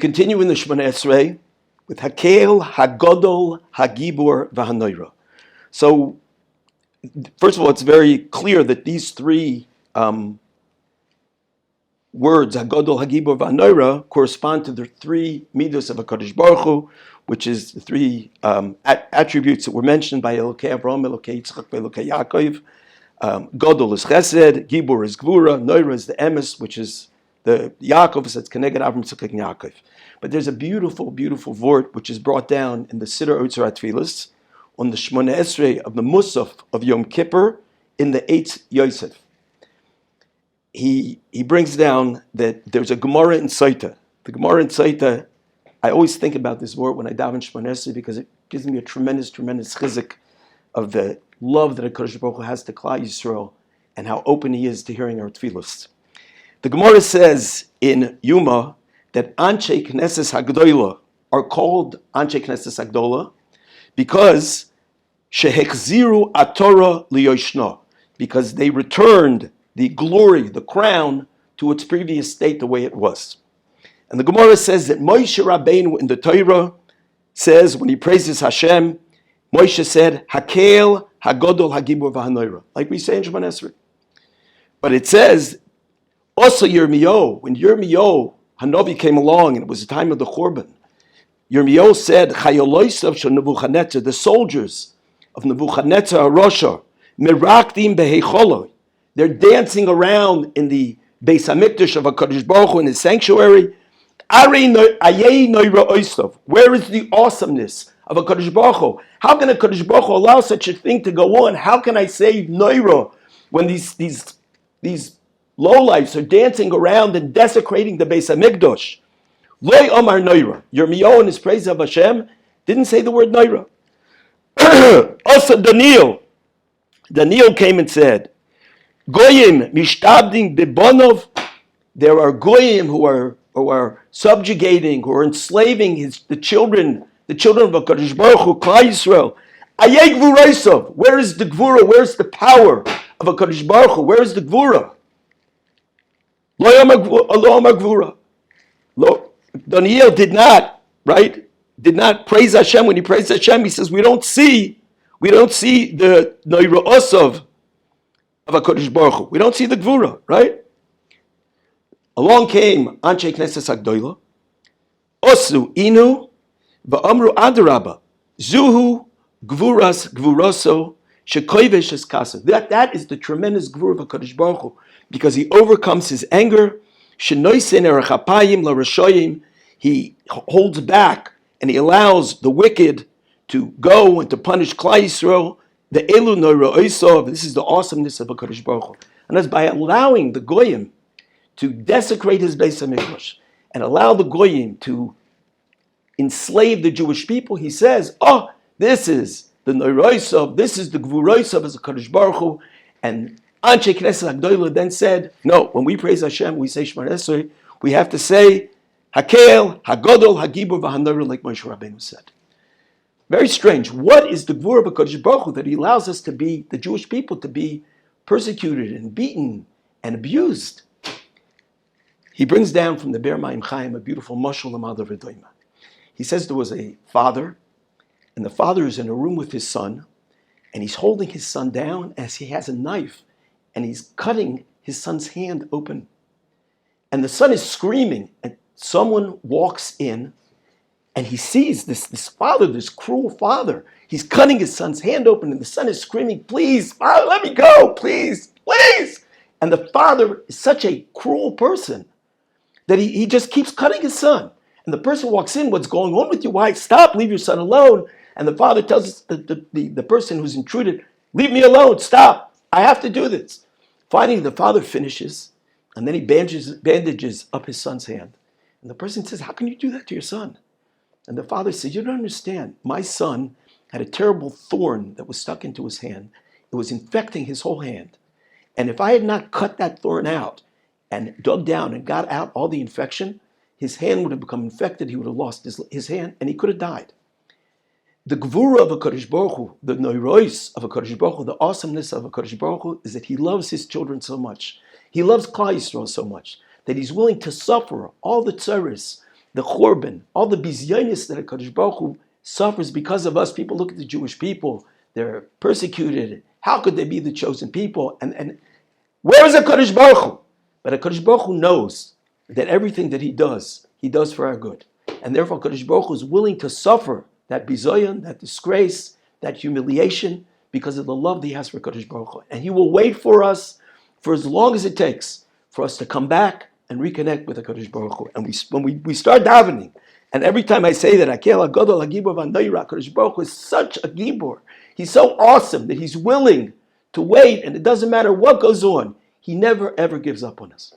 continue in the Shemona Esrei with Hagadol Hagibor v'Hanoira. So, first of all, it's very clear that these three words, Hagadol Hagibor v'Hanoira, correspond to the three midos of HaKadosh Baruch Hu, which is the three attributes that were mentioned by Elokei Avraham, Elokei Yitzchak, Elokei Yaakov. Gadol is Chesed, Gibor is Gvura, Noira is the Emes, which is the Yaakov, so it's Keneged Avram Tzachik Yaakov. But there's a beautiful, beautiful vort which is brought down in the Siddur Otzar Tefilah on the Shemona Esrei of the Musaf of Yom Kippur in the Eitz Yosef. He brings down that there's a Gemara in Saita. The Gemara in Saita, I always think about this word when I daven Shemona Esrei because it gives me a tremendous, tremendous chizuk of the love that HaKadosh Baruch Hu has to Klal Yisrael and how open he is to hearing our tefillos. The Gemara says in Yuma that Anshe Knesses Hagdola are called Anshe Knesses Hagdola because Shehechziru Atorah Liyoshna, because they returned the glory, the crown, to its previous state the way it was. And the Gemara says that Moshe Rabbeinu in the Torah says, when he praises Hashem, Moshe said, Hakel Hagadol Hagibor v'Hanoira, like we say in Shemona Esrei. But it says, also Yirmiyahu, when Yirmiyahu Hanavi came along and it was the time of the Churban, Yirmiyahu said, Chayoloisav shel Nebuchadnezzar, the soldiers of Nebuchadnezzar Arosha, Mirakdim behecholoi, they're dancing around in the Beis Hamikdash of HaKadosh Baruch Hu in his sanctuary. Where is the awesomeness of HaKadosh Baruch Hu? How can HaKadosh Baruch Hu allow such a thing to go on? How can I say Noira when these lowlifes are dancing around and desecrating the Beis Hamikdash? Loi Omar Noira. Yirmiyahu in his praise of Hashem didn't say the word Noira. Also Daniel came and said, Goyim mishtabding bebonov. There are goyim who are subjugating, who are enslaving the children of HaKadosh Baruch Hu, Klal Yisrael. Ayei gvuraisov. Where is the gvura? Where is the power of HaKadosh Baruch Hu? Where is the gvura? Lo yom gvura. Daniel did not praise Hashem. When he praised Hashem, he says, we don't see the Noira'osov of HaKadosh Baruch Hu. We don't see the Gvura, right? Along came Anshe Knesses Hagdola, Osu Inu, Va'amru Adarabba, Zuhu Gvuras Gvuraso, Shekoivesh Eskasa. That is the tremendous Gvura of HaKadosh Baruch Hu, because he overcomes his anger. Shenoisen Erechapayim LaRashoyim, he holds back and he allows the wicked to go and to punish Klal Yisrael. The Elu Noira'osov, this is the awesomeness of HaKadosh Baruch Hu. And that's by allowing the Goyim to desecrate his Beis HaMikdash and allow the Goyim to enslave the Jewish people, he says, this is the Noira'osov, this is the Gvura'osov as HaKadosh Baruch Hu. And Anshe Knesset Hagdola then said, no, when we praise Hashem, we say Shemona Esrei, we have to say, Hakel, Hagadol, Hagibor, v'Hanoira, like Moshe Rabbeinu said. Very strange. What is the Gvura of HaKadosh Baruch Hu that he allows us to be, the Jewish people, to be persecuted and beaten and abused? He brings down from the Be'er Mayim Chaim a beautiful mashal l'mada v'doima. He says there was a father, and the father is in a room with his son, and he's holding his son down as he has a knife, and he's cutting his son's hand open. And the son is screaming, and someone walks in, and he sees this father, this cruel father. He's cutting his son's hand open, and the son is screaming, please, Father, let me go, please, please. And the father is such a cruel person that he just keeps cutting his son. And the person walks in, what's going on with you? Why? Stop, leave your son alone. And the father tells the person who's intruded, leave me alone, stop, I have to do this. Finally, the father finishes, and then he bandages up his son's hand. And the person says, how can you do that to your son? And the father says, you don't understand. My son had a terrible thorn that was stuck into his hand. It was infecting his whole hand. And if I had not cut that thorn out and dug down and got out all the infection, his hand would have become infected. He would have lost his hand, and he could have died. The Gvura of HaKadosh Baruch Hu, the Noirois of HaKadosh Baruch Hu, the awesomeness of HaKadosh Baruch Hu, is that he loves his children so much. He loves Klal Yisrael so much that he's willing to suffer all the tzaris the Churban, all the bizyonis that HaKadosh Baruch Hu suffers because of us. People look at the Jewish people, they're persecuted. How could they be the chosen people? And where is HaKadosh Baruch Hu? But HaKadosh Baruch Hu knows that everything that he does for our good. And therefore HaKadosh Baruch Hu is willing to suffer that bizoyon, that disgrace, that humiliation, because of the love that he has for HaKadosh Baruch Hu. And he will wait for us for as long as it takes for us to come back and reconnect with HaKadosh Baruch Hu. And when we start davening, and every time I say that, Hagadol Hagibor HaKadosh Baruch Hu is such a Gibor. He's so awesome that he's willing to wait, and it doesn't matter what goes on. He never ever gives up on us.